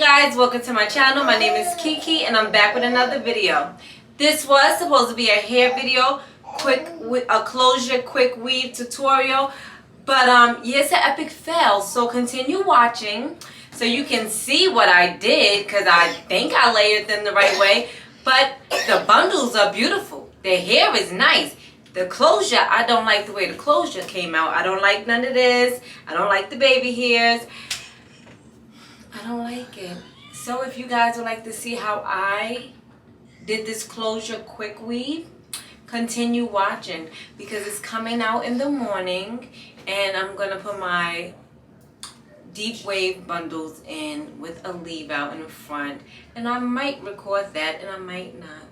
guys, welcome to my channel. My name is Kiki and I'm back with another video. This was supposed to be a hair video, a closure quick weave tutorial, but yeah, it's an epic fail, so continue watching so you can see what I did, because I think I layered them the right way. But the bundles are beautiful, the hair is nice. The closure, I don't like the way the closure came out. I don't like none of this. I don't like the baby hairs. I don't like it. So if you guys would like to see how I did this closure quick weave, continue watching, because it's coming out in the morning and I'm going to put my deep wave bundles in with a leave out in the front, and I might record that and I might not.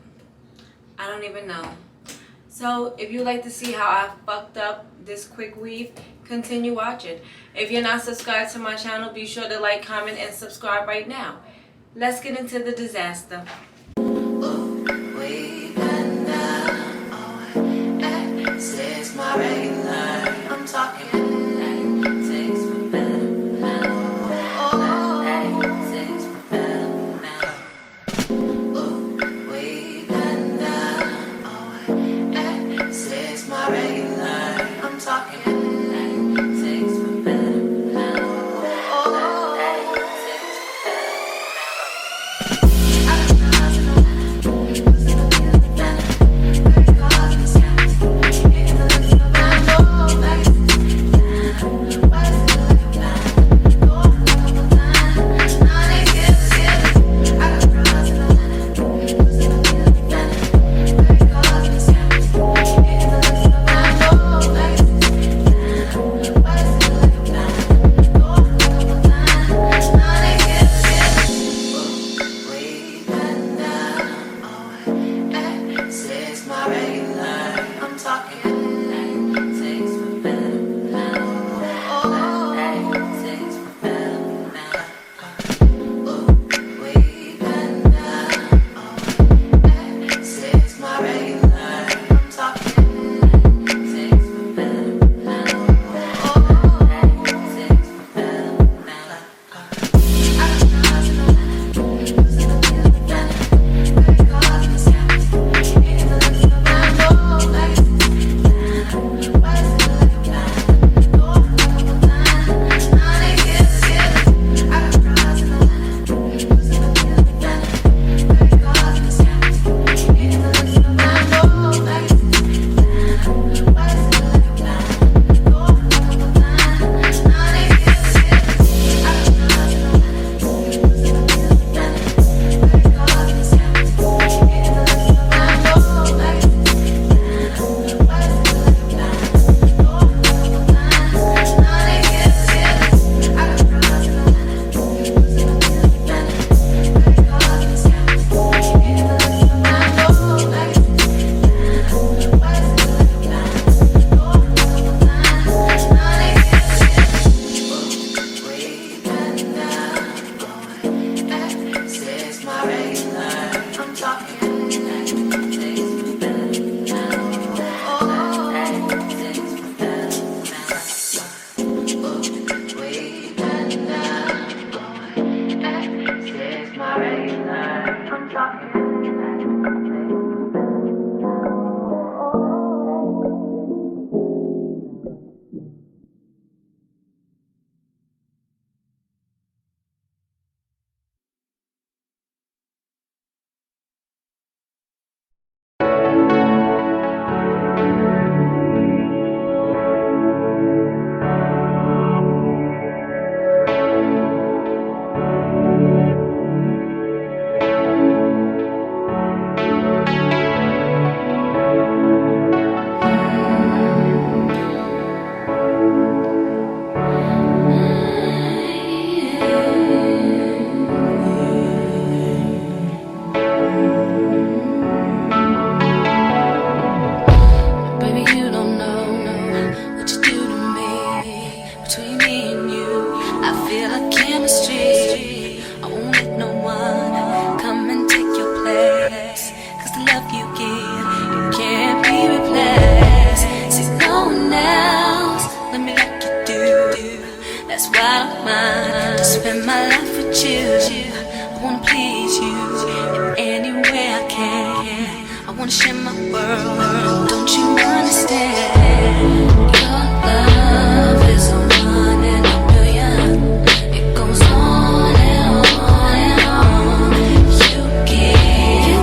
I don't even know. So if you'd like to see how I fucked up this quick weave, continue watching. If you're not subscribed to my channel, be sure to like, comment, and subscribe right now. Let's get into the disaster. I'm talking. wanna please you in any way I can. I wanna share my world, don't you understand? Your love is a one in a million. It goes on and on and on. You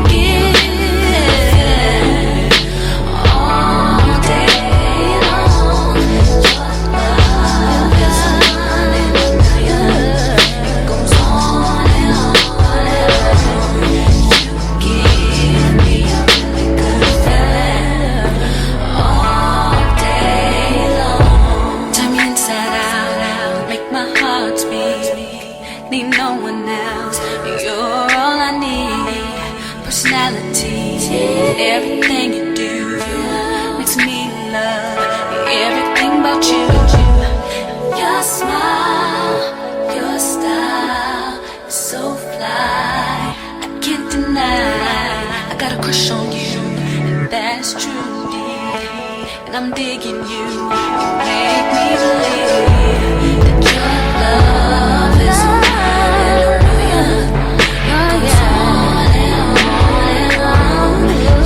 give all day long. Your love is a one in a million. It goes on and on and on. You give me a really good feeling all day long. Turn me inside out, make my heart beat. Need no one else, you're all I need. Personality, everything you do makes me love everything about you. Your smile, your style is so fly, I can't deny. I got a crush on you, and that's true, and I'm digging you. You make me believe that your love is a one in a million. It goes on and on and on. You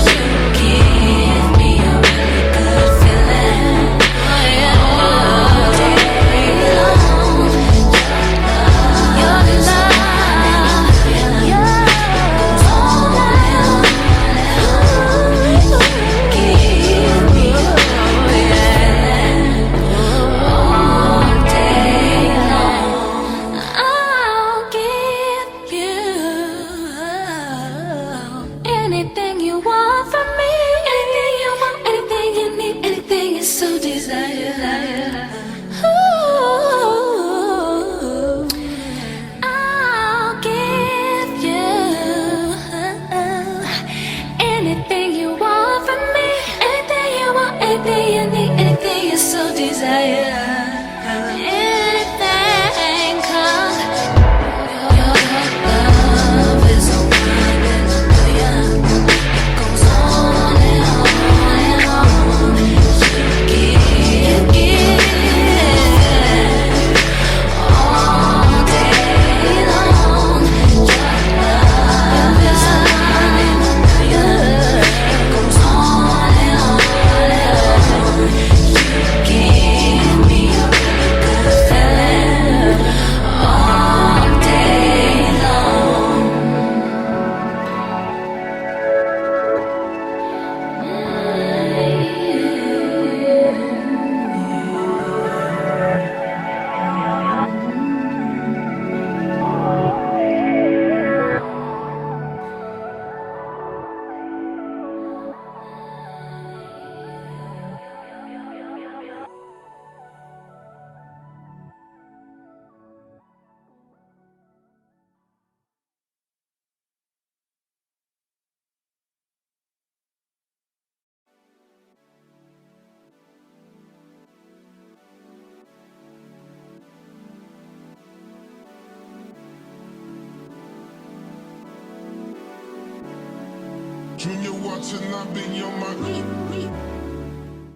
give me a really good feeling all day long. Your love, your goes on and on and on. You give me a really good feeling all day long. I'll give you anything you want from me. Anything you want, anything you need, anything you so desire. Ooh, I'll give you anything you want from me. Anything you want, anything you need, anything you so desire. Anything, 'cause your love is a one in a million. It goes on and on and on. You give all day long. Your love is a one in a million. It goes on and on and on. You give me a really good feeling all day long. Junior watching, I be on my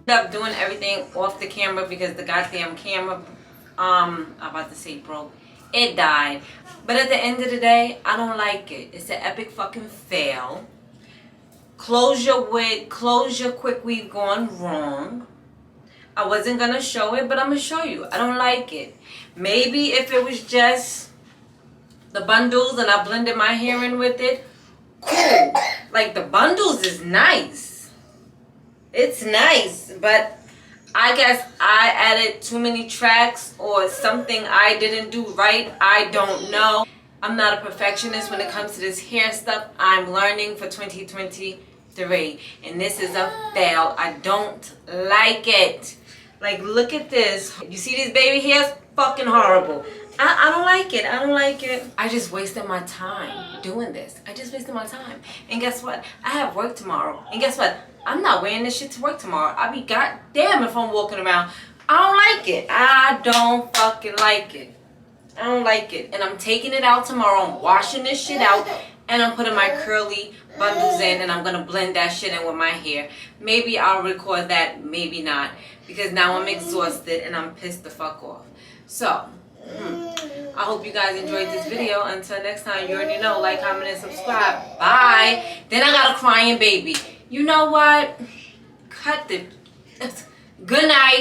Up doing everything off the camera because the goddamn camera, I'm about to say broke. It died. But at the end of the day, I don't like it. It's an epic fucking fail. Closure quick weave gone wrong. I wasn't gonna show it, but I'm gonna show you. I don't like it. Maybe if it was just the bundles and I blended my hair in with it, cool. Like the bundles is nice. It's nice, but I guess I added too many tracks or something I didn't do right. I don't know. I'm not a perfectionist when it comes to this hair stuff. I'm learning for 2023, and this is a fail. I don't like it. Like, look at this. You see these baby hairs? Fucking horrible. I don't like it. I don't like it. I just wasted my time doing this. I just wasted my time. And guess what? I have work tomorrow. And guess what? I'm not wearing this shit to work tomorrow. I'll be goddamn if I'm walking around. I don't like it. I don't fucking like it. I don't like it. And I'm taking it out tomorrow. I'm washing this shit out. And I'm putting my curly bundles in. And I'm going to blend that shit in with my hair. Maybe I'll record that. Maybe not. Because now I'm exhausted and I'm pissed the fuck off. So, I hope you guys enjoyed this video. Until next time, you already know, like, comment, and subscribe. Bye. Then I got a crying baby. You know what? Cut the... Good night.